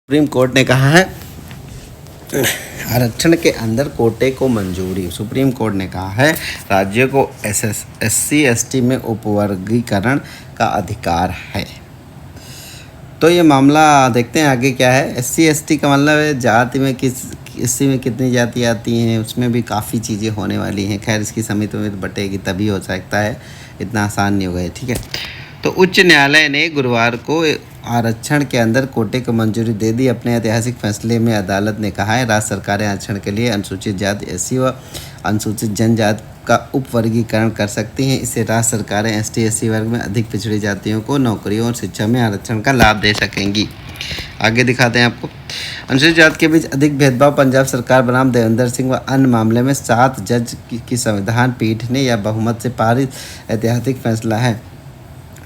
Supreme court ने कहा है आरक्षण के अंदर कोटे को मंजूरी। सुप्रीम कोर्ट ने कहा है राज्यों को SC ST में उपवर्गीकरण का अधिकार है। तो ये मामला देखते हैं आगे क्या है। SC ST का मतलब है जाति में SC में कितनी जाति आती हैं, उसमें भी काफ़ी चीज़ें होने वाली हैं। खैर इसकी समिति में बटेगी तभी हो सकता है, इतना आसान नहीं होगा। ठीक है, तो उच्च न्यायालय ने गुरुवार को आरक्षण के अंदर कोटे को मंजूरी दे दी। अपने ऐतिहासिक फैसले में अदालत ने कहा है राज्य सरकारें आरक्षण के लिए अनुसूचित जाति SC व अनुसूचित जनजाति का उपवर्गीकरण कर सकती हैं। इससे राज्य सरकारें ST SC वर्ग में अधिक पिछड़ी जातियों को नौकरियों और शिक्षा में आरक्षण का लाभ दे सकेंगी। आगे दिखाते हैं आपको। अनुसूचित जाति के बीच अधिक भेदभाव पंजाब सरकार बनाम देवेंद्र सिंह व अन्य मामले में 7 जज की संविधान पीठ ने यह बहुमत से पारित ऐतिहासिक फैसला है।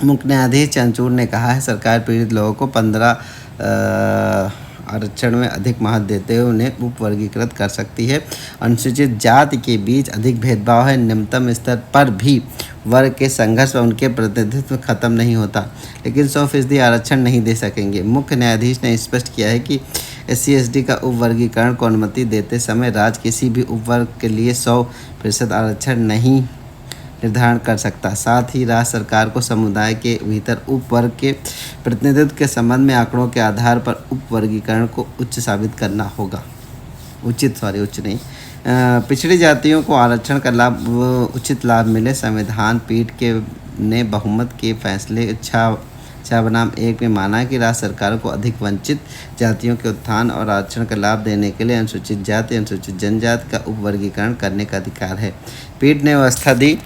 मुख्य न्यायाधीश चंद्रचूड़ ने कहा है सरकार पीड़ित लोगों को 15 आरक्षण में अधिक महत्व देते हुए उन्हें उपवर्गीकृत कर सकती है। अनुसूचित जाति के बीच अधिक भेदभाव है। निम्नतम स्तर पर भी वर्ग के संघर्ष व उनके प्रतिनिधित्व खत्म नहीं होता, लेकिन 100% आरक्षण नहीं दे सकेंगे। मुख्य न्यायाधीश ने स्पष्ट किया है कि SC ST का उपवर्गीकरण को अनुमति देते समय राज्य किसी भी उपवर्ग के लिए 100% आरक्षण नहीं निर्धारण कर सकता। साथ ही राज्य सरकार को समुदाय के भीतर उपवर्ग के प्रतिनिधित्व के संबंध में आंकड़ों के आधार पर उपवर्गीकरण को उच्च साबित करना होगा। उच्च नहीं। पिछड़ी जातियों को आरक्षण का लाभ उचित लाभ मिले। संविधान पीठ ने बहुमत के फैसले इच्छा बनाम 1 में माना कि राज्य सरकारों को अधिक वंचित जातियों के उत्थान और आरक्षण का लाभ देने के लिए अनुसूचित जाति अनुसूचित जनजाति का उपवर्गीकरण करने का अधिकार है। पीठ ने व्यवस्था दी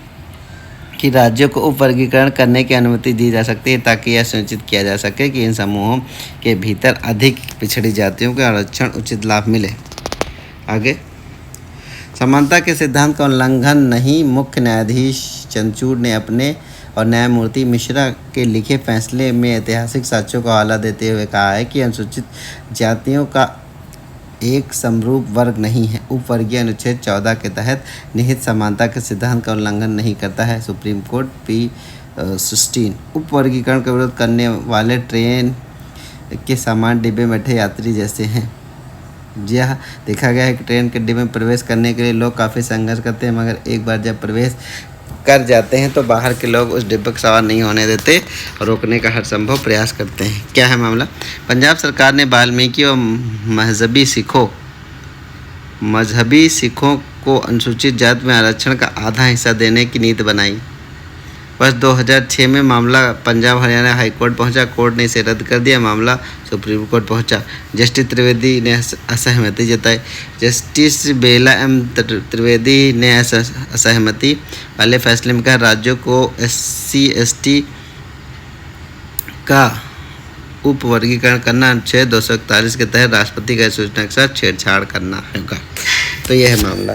कि राज्यों को उपवर्गीकरण करने की अनुमति दी जा सकती है ताकि यह सुनिश्चित किया जा सके कि इन समूहों के भीतर अधिक पिछड़ी जातियों को आरक्षण उचित लाभ मिले। आगे, समानता के सिद्धांत का उल्लंघन नहीं। मुख्य न्यायाधीश चंद्रचूड़ ने अपने और न्यायमूर्ति मिश्रा के लिखे फैसले में ऐतिहासिक साक्ष्यों का हवाला देते हुए कहा है कि अनुसूचित जातियों का एक समरूप वर्ग नहीं है। उपवर्गीय अनुच्छेद 14 के तहत निहित समानता के सिद्धांत का उल्लंघन नहीं करता है। सुप्रीम कोर्ट P16 उपवर्गीकरण का विरोध करने वाले ट्रेन के सामान्य डिब्बे में बैठे यात्री जैसे हैं। यह देखा गया है कि ट्रेन के डिब्बे में प्रवेश करने के लिए लोग काफ़ी संघर्ष करते हैं, मगर एक बार जब प्रवेश कर जाते हैं तो बाहर के लोग उस डिब्बे को सवार नहीं होने देते और रोकने का हर संभव प्रयास करते हैं। क्या है मामला? पंजाब सरकार ने वाल्मीकि और मजहबी सिखों को अनुसूचित जाति में आरक्षण का आधा हिस्सा देने की नीति बनाई। वर्ष 2006 में मामला पंजाब हरियाणा हाईकोर्ट पहुंचा। कोर्ट ने इसे रद्द कर दिया। मामला सुप्रीम कोर्ट पहुंचा। जस्टिस त्रिवेदी ने असहमति जताई। जस्टिस बेला एम त्रिवेदी ने असहमति वाले फैसले में कहा राज्यों को SC ST का उपवर्गीकरण करना अनुच्छेद 241 के तहत राष्ट्रपति की सूचना के साथ छेड़छाड़ करना होगा। तो यह है मामला।